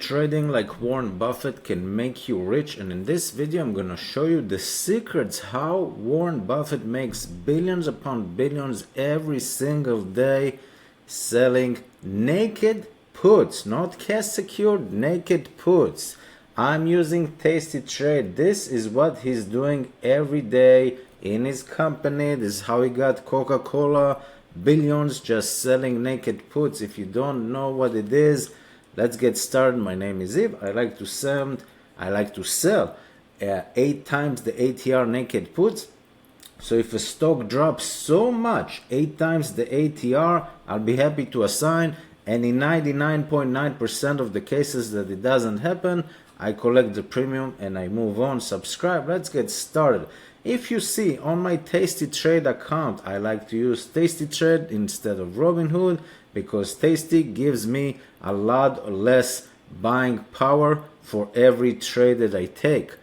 Trading like Warren Buffett can make you rich, and in this video I'm gonna show you the secrets how Warren Buffett makes billions upon billions every single day selling naked puts, not cash secured, naked puts. I'm using Tasty Trade. This is what he's doing every day in his company. This is how he got Coca-Cola billions, just selling naked puts. If you don't know what it is, let's get started. My name is Eve. I like to sell 8 times the ATR naked puts. So if a stock drops so much, 8 times the ATR, I'll be happy to assign. And in 99.9% of the cases that it doesn't happen, I collect the premium and I move on. Subscribe. Let's get started. If you see on my Tasty Trade account, I like to use Tasty Trade instead of Robinhood because Tasty gives me a lot less buying power for every trade that I take.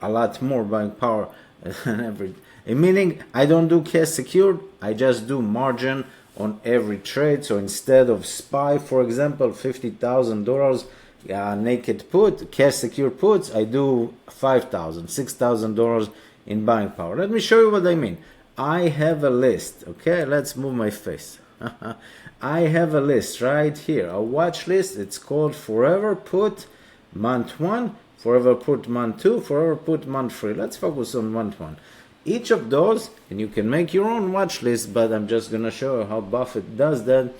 A lot more buying power than every. Meaning I don't do cash secured, I just do margin on every trade. So instead of SPY, for example, $50,000 naked put, cash secured puts, I do $5,000, $6,000 in buying power. Let me show you what I mean. I have a list. Okay, let's move my face. I have a list right here, a watch list. It's called Forever Put Month 1, Forever Put Month 2, Forever Put Month 3. Let's focus on Month 1. Each of those, and you can make your own watch list, but I'm just going to show you how Buffett does that.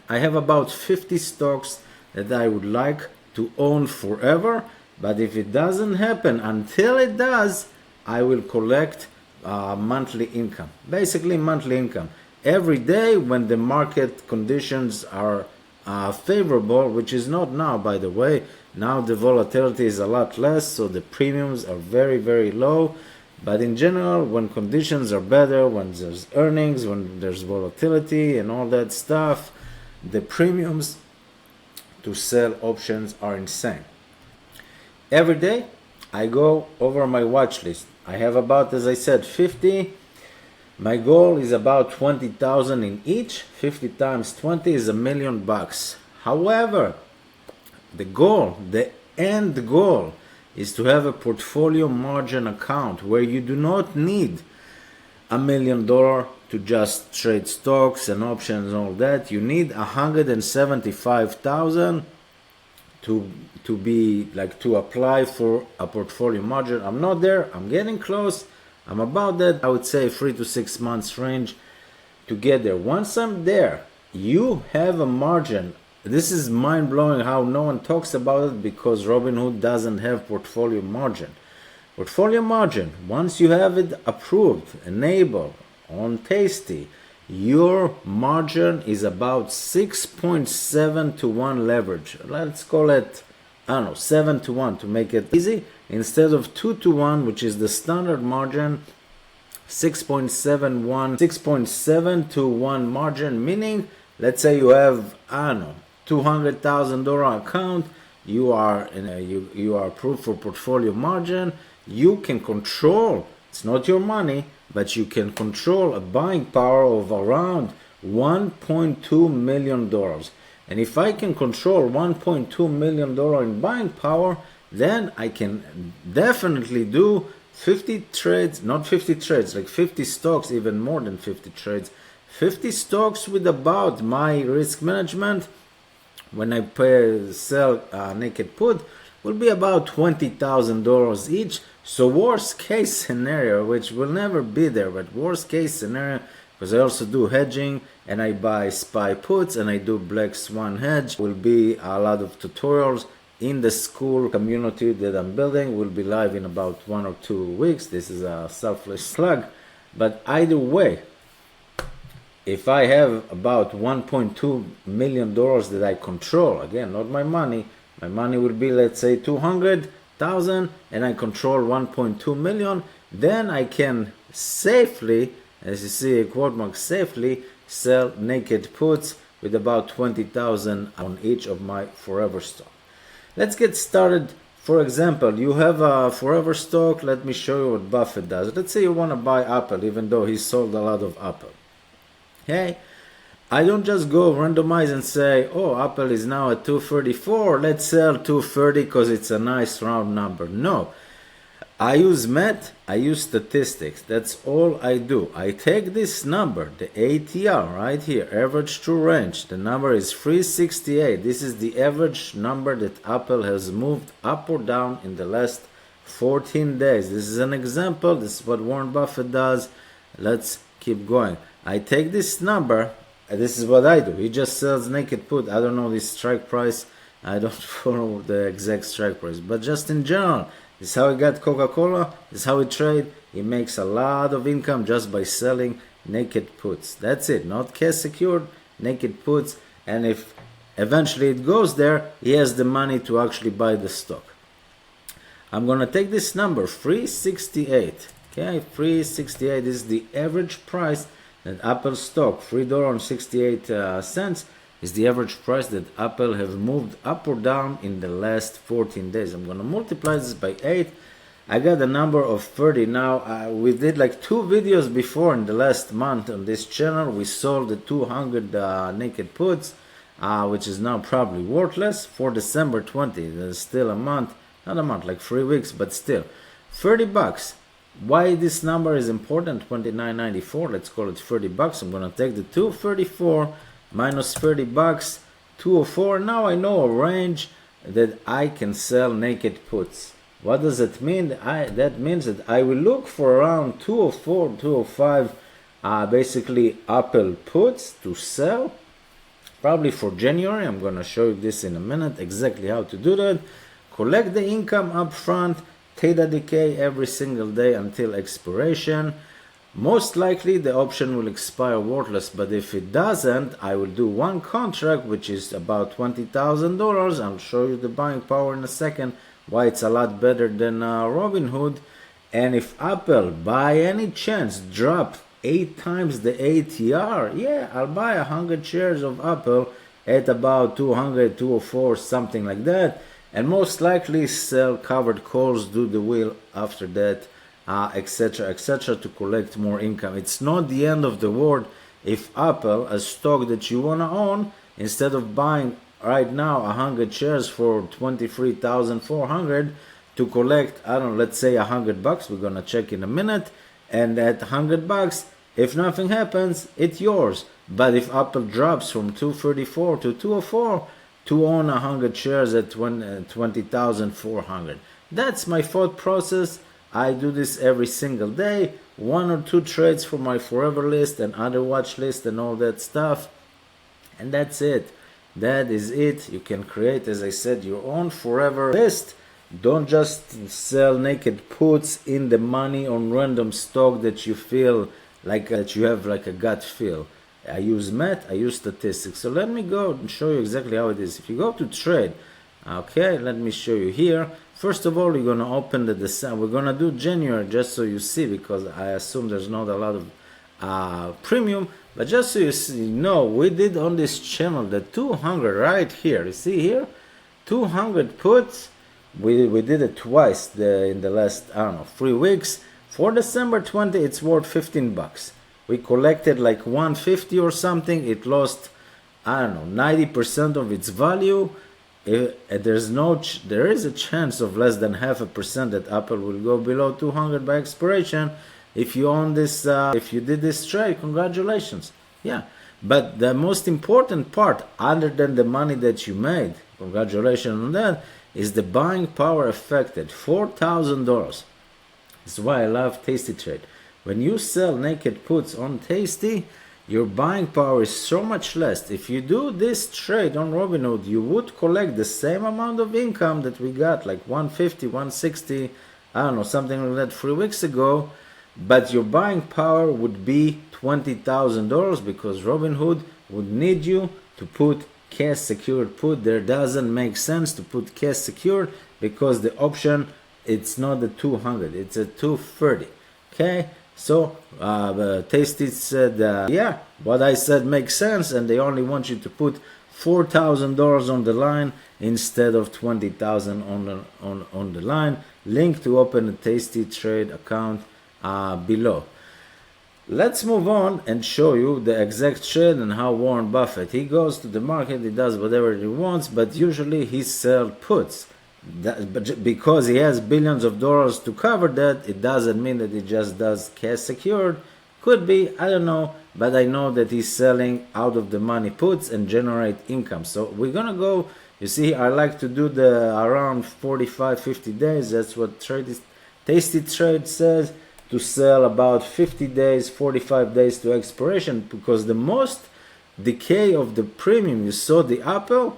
I have about 50 stocks that I would like to own forever, but if it doesn't happen, until it does, I will collect monthly income. Basically monthly income. Every day when the market conditions are favorable, which is not now, by the way. Now the volatility is a lot less, so the premiums are very, very low. But in general, when conditions are better, when there's earnings, when there's volatility and all that stuff, the premiums to sell options are insane. Every day I go over my watch list. I have about, as I said, 50. My goal is about 20,000 in each. 50 times 20 is $1 million. However, the end goal is to have a portfolio margin account where you do not need $1 million to just trade stocks and options and all that. You need 175,000 to be like to apply for a portfolio margin. I'm not there. I'm getting close. I'm about that. I would say 3 to 6 months range to get there. Once I'm there, you have a margin. This is mind-blowing how no one talks about it because Robinhood doesn't have portfolio margin. Portfolio margin, once you have it approved, enabled on Tasty, your margin is about 6.7 to 1 leverage. Let's call it, 7 to 1 to make it easy. Instead of 2 to 1, which is the standard margin, 6.7 to 1 margin, meaning, let's say you have, $200,000 account, you are approved for portfolio margin, you can control, it's not your money, but you can control a buying power of around $1.2 million. And if I can control $1.2 million in buying power, then I can definitely do 50 trades, not 50 trades, like 50 stocks, even more than 50 trades. 50 stocks with about my risk management, when I sell naked put, will be about $20,000 each. So worst case scenario, which will never be there, but worst case scenario, because I also do hedging and I buy SPY puts and I do black swan hedge, will be a lot of tutorials in the school community that I'm building. Will be live in about 1 or 2 weeks. This is a selfless plug, but either way, if I have about $1.2 million that I control, again, not my money will be, let's say, 200,000, and I control 1.2 million, then I can safely, as you see a quote mark, safely sell naked puts with about 20,000 on each of my forever stock. Let's get started. For example, you have a forever stock. Let me show you what Buffett does. Let's say you want to buy Apple, even though he sold a lot of Apple. Okay, I don't just go randomize and say, oh, Apple is now at 234, let's sell 230 because it's a nice round number. No, I use math, I use statistics. That's all I do. I take this number, the ATR right here, average true range. The number is 368. This is the average number that Apple has moved up or down in the last 14 days. This is an example. This is what Warren Buffett does. Let's keep going. I take this number. This is what I do. He just sells naked put. I don't know the strike price. I don't follow the exact strike price. But just in general, this is how he got Coca-Cola. This is how he trade. He makes a lot of income just by selling naked puts. That's it. Not cash secured, naked puts. And if eventually it goes there, he has the money to actually buy the stock. I'm going to take this number, 368. Okay, 368 is the average price that Apple stock, $3.68 is the average price that Apple have moved up or down in the last 14 days. I'm going to multiply this by 8. I got a number of 30. Now, we did like 2 videos before in the last month on this channel. We sold the 200 naked puts, which is now probably worthless for December 20. There's still a month, not a month, like 3 weeks, but still. $30. Why this number is important, $29.94, let's call it $30. I'm going to take the 234 minus $30, 204. Now I know a range that I can sell naked puts. What does that mean? That means that I will look for around 204, 205, basically Apple puts to sell. Probably for January. I'm going to show you this in a minute, exactly how to do that. Collect the income up front. Theta decay every single day until expiration. Most likely the option will expire worthless, but if it doesn't, I will do one contract which is about $20,000. I'll show you the buying power in a second, why it's a lot better than Robinhood. And if Apple by any chance drop 8 times the ATR, yeah, I'll buy 100 shares of Apple at about 200, 204, something like that. And most likely sell covered calls, do the wheel after that, etc., etc., to collect more income. It's not the end of the world if Apple, a stock that you want to own, instead of buying right now 100 shares for $23,400 to collect, I don't know, let's say $100. We're going to check in a minute. And at $100, if nothing happens, it's yours. But if Apple drops from 234 to 204, to own 100 shares at $20,400. That's my thought process. I do this every single day. 1 or 2 trades for my forever list and other watch list and all that stuff. And that's it. That is it. You can create, as I said, your own forever list. Don't just sell naked puts in the money on random stock that you feel like that you have like a gut feel. I use math, I use statistics. So let me go and show you exactly how it is. If you go to trade, okay, let me show you here. First of all, you're going to open the December. We're going to do January just so you see, because I assume there's not a lot of premium. But just so you see, we did on this channel the 200 right here. You see here? 200 puts. We did it twice in the last, 3 weeks. For December 20, it's worth $15. We collected like 150 or something. It lost, 90% of its value. There is a chance of less than 0.5% that Apple will go below 200 by expiration. If you own this, if you did this trade, congratulations. Yeah, but the most important part, other than the money that you made, congratulations on that, is the buying power affected. $4,000. That's why I love Tasty Trade. When you sell naked puts on Tasty, your buying power is so much less. If you do this trade on Robinhood, you would collect the same amount of income that we got, like 150, 160, something like that 3 weeks ago, but your buying power would be $20,000 because Robinhood would need you to put cash secured put. There doesn't make sense to put cash secured because the option, it's not the 200, it's a 230. Okay, so Tasty said, yeah, what I said makes sense, and they only want you to put $4,000 on the line instead of $20,000 on the line. Link to open a Tasty Trade account below. Let's move on and show you the exact trade and how Warren Buffett, he goes to the market, he does whatever he wants, but usually he sells puts. But because he has billions of dollars to cover that, it doesn't mean that he just does cash secured. Could be, I don't know, but I know that he's selling out of the money puts and generate income. So we're gonna go, you see, I like to do the around 45-50 days. That's what Tasty Trade says, to sell about 50 days, 45 days to expiration, because the most decay of the premium, you saw the Apple,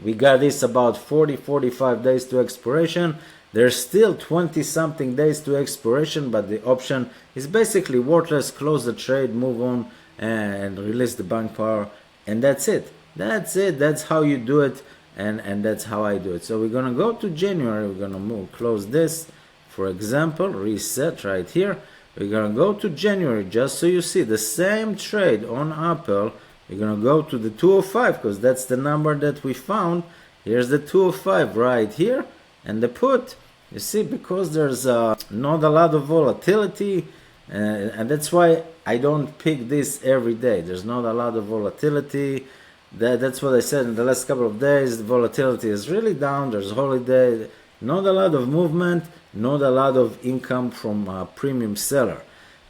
we got this about 40-45 days to expiration. There's still 20 something days to expiration, but the option is basically worthless. Close the trade, move on, and release the buying power, and that's it. That's it. That's how you do it, and that's how I do it. So we're gonna go to January. We're gonna close this, for example, reset right here. We're gonna go to January, just so you see the same trade on Apple. We're gonna go to the 205 because that's the number that we found. Here's the 205 right here, and the put. You see, because there's not a lot of volatility, and that's why I don't pick this every day. There's not a lot of volatility. That's what I said in the last couple of days. The volatility is really down. There's holiday, not a lot of movement, not a lot of income from a premium seller.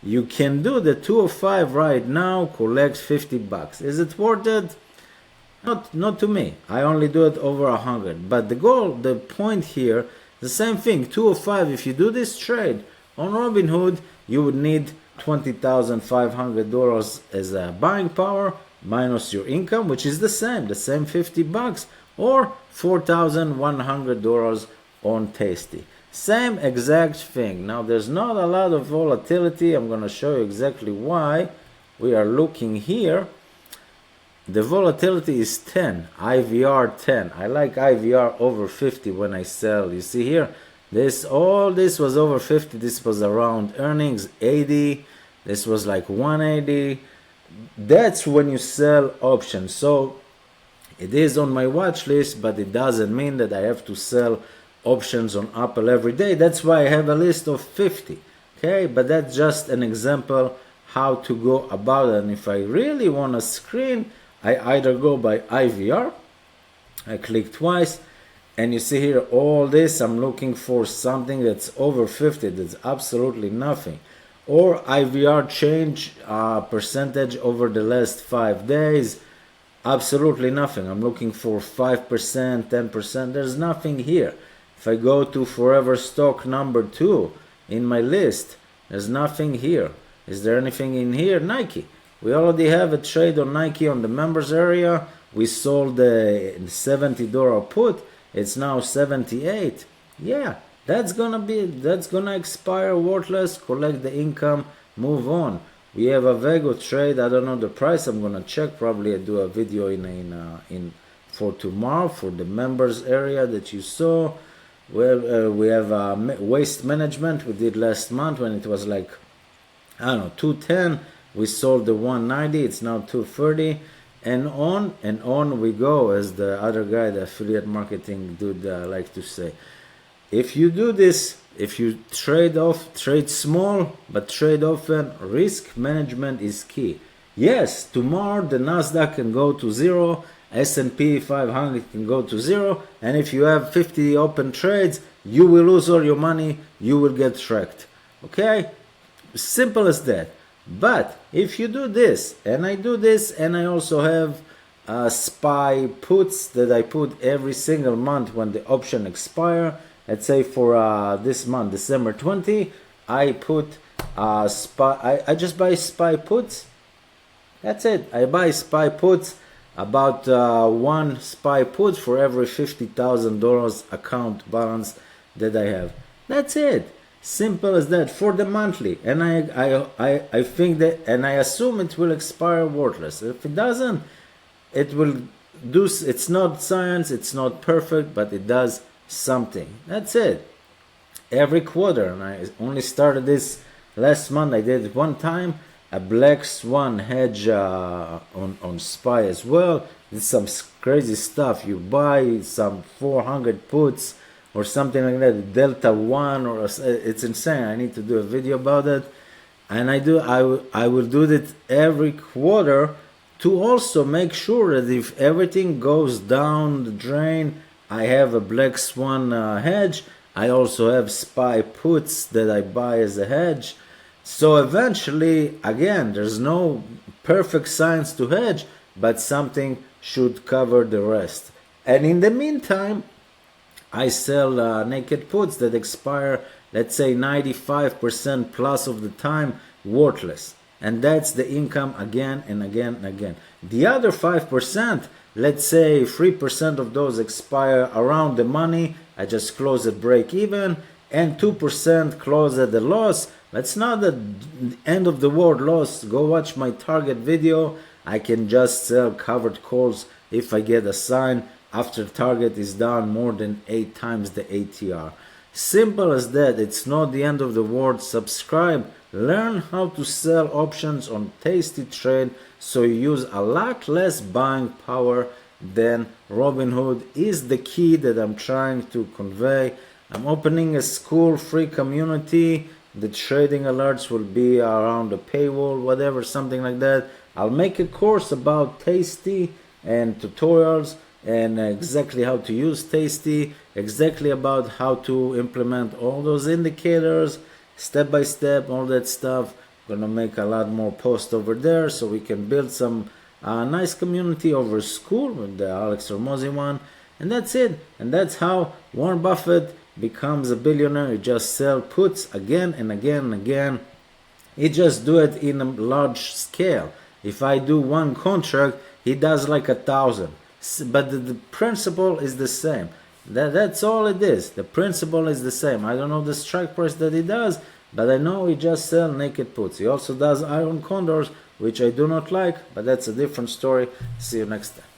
You can do the 205 right now, collect 50 bucks. Is it worth it? Not to me. I only do it over 100. But the goal, the point here, the same thing. 205. If you do this trade on Robinhood, you would need $20,500 as a buying power minus your income, which is the same 50 bucks, or $4,100 on Tasty. Same exact thing. Now there's not a lot of volatility. I'm going to show you exactly why. We are looking here. The volatility is 10, IVR 10. I like IVR over 50 when I sell. You see here, all this was over 50. This was around earnings 80. This was like 180. That's when you sell options. So it is on my watch list, but it doesn't mean that I have to sell options on Apple every day. That's why I have a list of 50. Okay, but that's just an example how to go about it. And if I really want a screen, I either go by IVR, I click twice, and you see here all this, I'm looking for something that's over 50, that's absolutely nothing. Or IVR change percentage over the last 5 days, absolutely nothing. I'm looking for 5%, 10%, there's nothing here. If I go to Forever Stock number 2 in my list, there's nothing here. Is there anything in here? Nike. We already have a trade on Nike on the members area. We sold the $70 put. It's now 78. Yeah, that's gonna expire worthless. Collect the income, move on. We have a Vego trade. I don't know the price. I'm gonna check. Probably I do a video in for tomorrow for the members area that you saw. Well, we have waste management. We did last month when it was like, I don't know, 210. We sold the 190. It's now 230, and on we go, as the other guy, the affiliate marketing dude, like to say. If you do this, if you trade small but trade often, risk management is key. Yes, tomorrow the Nasdaq can go to zero, S&P 500 can go to zero, and if you have 50 open trades, you will lose all your money, you will get tracked. Okay? Simple as that. But if you do this, and I do this, and I also have SPY puts that I put every single month when the option expire. Let's say for this month, December 20, I put I just buy SPY puts. That's it. I buy SPY puts, about one SPY put for every $50,000 account balance that I have. That's it. Simple as that for the monthly. And I think that, and I assume it will expire worthless. If it doesn't, it will do. It's not science. It's not perfect, but it does something. That's it. Every quarter, and I only started this last month. I did it one time. A black swan hedge on SPY as well. It's some crazy stuff. You buy some 400 puts or something like that, Delta 1, or it's insane. I need to do a video about it. and I will do it every quarter to also make sure that if everything goes down the drain, I have a black swan hedge. I also have SPY puts that I buy as a hedge. So eventually, again, there's no perfect science to hedge, but something should cover the rest. And in the meantime, I sell naked puts that expire, let's say 95% plus of the time, worthless. And that's the income again and again and again. The other 5%, let's say 3% of those expire around the money. I just close at break even, and 2% close at the loss. That's not the end of the world loss. Go watch my target video. I can just sell covered calls if I get a sign after target is down more than 8 times the ATR. Simple as that. It's not the end of the world. Subscribe. Learn how to sell options on Tasty Trade so you use a lot less buying power than Robinhood is the key that I'm trying to convey. I'm opening a school free community. The trading alerts will be around the paywall, whatever, something like that. I'll make a course about Tasty and tutorials and exactly how to use Tasty, exactly about how to implement all those indicators, step by step, all that stuff. Gonna make a lot more posts over there so we can build some nice community over school with the Alex Hormozi one. And that's it. And that's how Warren Buffett becomes a billionaire. He just sell puts again and again and again. He just do it in a large scale. If I do one contract, he does like 1,000. But the principle is the same. That's all it is. The principle is the same. I don't know the strike price that he does, but I know he just sells naked puts. He also does iron condors, which I do not like, but that's a different story. See you next time.